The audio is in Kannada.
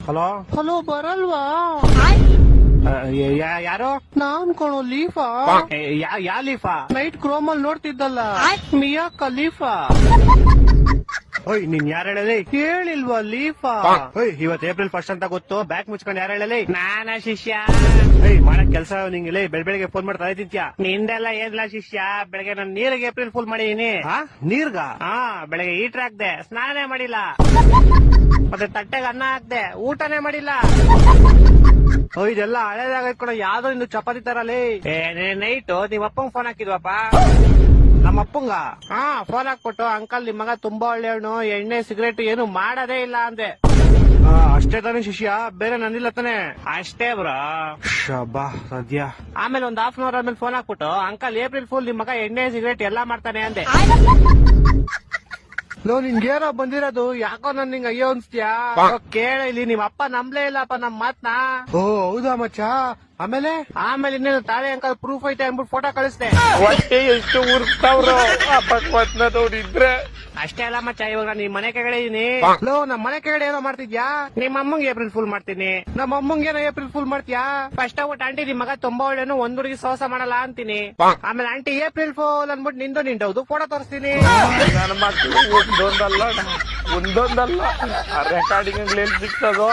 ಹಲೋ ಹಲೋ ಬರಲ್ವಾ? ಯಾರು? ನಾನ್ ಕಣೋ ಲೀಫಾ. ಯಾ ಲೀಫಾ? Night ಕ್ರೋಮಲ್ ನೋಡ್ತಿದ್ದಲ್ಲ Miya Khalifa. ಓಯ್ ನಿನ್ ಯಾರು ಹೇಳಲಿ? ಹೇಳಿಲ್ವಾ ಲೀಫಾ? ಓಯ್ ಇವತ್ ಏಪ್ರಿಲ್ 1 ಅಂತ ಗೊತ್ತು, ಬ್ಯಾಕ್ ಮುಚ್ಕೊಂಡು ಯಾರು ಹೇಳಲಿ? ನಾನ ಶಿಷ್ಯ. ಏಯ್ ಮಾಡಕ್ ಕೆಲ್ಸ ನಿಂಗೆ ಬೆಳಗ್ಗೆ ಫೋನ್ ಮಾಡ್ತಾ ತಿಂತ್ಯಾ? ನಿಂದೆಲ್ಲ ಏನಿಲ್ಲ ಶಿಷ್ಯ. ಬೆಳಗ್ಗೆ ನಾನು ನೀರಿಗೆ ಏಪ್ರಿಲ್ ಫುಲ್ ಮಾಡಿದೀನಿ. ನೀರ್ಗ? ಹಾ, ಬೆಳಗ್ಗೆ ಹೀಟರ್ ಹಾಕ್ದೆ, ಸ್ನಾನ ಮಾಡಿಲ್ಲ. ಮತ್ತೆ ತಟ್ಟೆಗೆ ಅನ್ನ ಹಾಕ್ದೆ, ಊಟನೇ ಮಾಡಿಲ್ಲ. ಇದೆಲ್ಲ ಹಳೇದಾಗೈತ್ ಕೂಡ, ಯಾವ್ದೋ ಇನ್ನು ಚಪಾತಿ ತರಲಿ. ನೈಟ್ ನಿಮ್ ಅಪ್ಪಂಗ್ ಫೋನ್ ಹಾಕಿದ್ವಪ್ಪ. ನಮ್ಮ ಅಪ್ಪಂಗ? ಫೋನ್ ಹಾಕ್ಬಿಟ್ಟು, ಅಂಕಲ್ ನಿಮ್ ಮಗ ತುಂಬಾ ಒಳ್ಳೆಯವನು, ಎಣ್ಣೆ ಸಿಗರೇಟ್ ಏನು ಮಾಡೋದೇ ಇಲ್ಲ ಅಂದೆ. ಅಷ್ಟೇ ತಾನೇ ಶಿಷ್ಯ, ಬೇರೆ ನನ್ನಿಲ್ಲ ತಾನೆ? ಅಷ್ಟೇ ಬ್ರೋ. ಶಬಾ ಸದ್ಯ. ಆಮೇಲೆ ಒಂದ್ ಹಾಫ್ ಅನ್ ಅವರ್ ಆದ್ಮೇಲೆ ಫೋನ್ ಹಾಕ್ಬಿಟ್ಟು, ಅಂಕಲ್ ಏಪ್ರಿಲ್ ಫುಲ್ ನಿಮ್ ಮಗ ಎಣ್ಣೆ ಸಿಗರೇಟ್ ಎಲ್ಲಾ ಮಾಡ್ತಾನೆ ಅಂದೆ. ಲೋ ನಿನ್ಗೇನೋ ಬಂದಿರೋದು, ಯಾಕೋ ನನ್ ನಿಂಗೆ ಅಯ್ಯೋ ಅನ್ಸ್ತ್ಯಾ? ಕೇಳ ಇಲ್ಲಿ, ನಿಮ್ ಅಪ್ಪ ನಂಬ್ಲೇ ಇಲ್ಲಪ್ಪ ನಮ್ ಮಾತ್ನ. ಓ ಹೌದಾ ಮಚ್ಚ? ಆಮೇಲೆ ಇನ್ನೇನು ತಾಳೆ ಅಂಕಲ್ ಪ್ರೂಫ್ ಐತೆ ಅಂದ್ಬಿಟ್ಟು ಫೋಟೋ ಕಳಿಸ್ದೆ. ಹೊಟ್ಟೆ ಎಷ್ಟು ಉರ್ತಾವ್ರೋ ಆ ಭಗವತ್ನ ನೋಡಿದ್ರೆ. ಅಷ್ಟೇ ಅಲ್ಲ ಮಚ್ಚ, ಇವಾಗ ನಾನು ನಿಮ್ ಮನೆ ಕೆಳಗಡೆ ಇದೀನಿ. ಲೋ ನಮ್ ಮನೆ ಕೆಳಗಡೆ ಏನೋ ಮಾಡ್ತಿದ್ಯಾ? ನಿಮ್ಮ ಅಮ್ಮಂಗೆ ಏಪ್ರಿಲ್ ಫುಲ್ ಮಾಡ್ತೀನಿ. ನಮ್ಮ ಅಮ್ಮಂಗೇನೋ ಏಪ್ರಿಲ್ ಫುಲ್ ಮಾಡ್ತೀಯಾ? ಫಸ್ಟ್ ಆಗ್ಬಿಟ್ಟು ಆಂಟಿ ನಿಮ್ ಮಗ ತುಂಬಾ ಒಳ್ಳೆನು, ಒಂದ್ ಹುಡುಗಿ ಸಹವಾಸ ಮಾಡಲ್ಲ ಅಂತೀನಿ. ಆಮೇಲೆ ಆಂಟಿ ಏಪ್ರಿಲ್ ಫುಲ್ ಅನ್ಬಿಟ್ಟು ನಿಂದೌದು ಫೋಟೋ ತೋರಿಸ್ತೀನಿ. ನನ್ನ ಮಕ್ಕಳು ಒಂದೊಂದಲ್ಲ ಆ ರೆಕಾರ್ಡಿಂಗ್ ಎಲ್ಲಿ ಸಿಗ್ತದೋ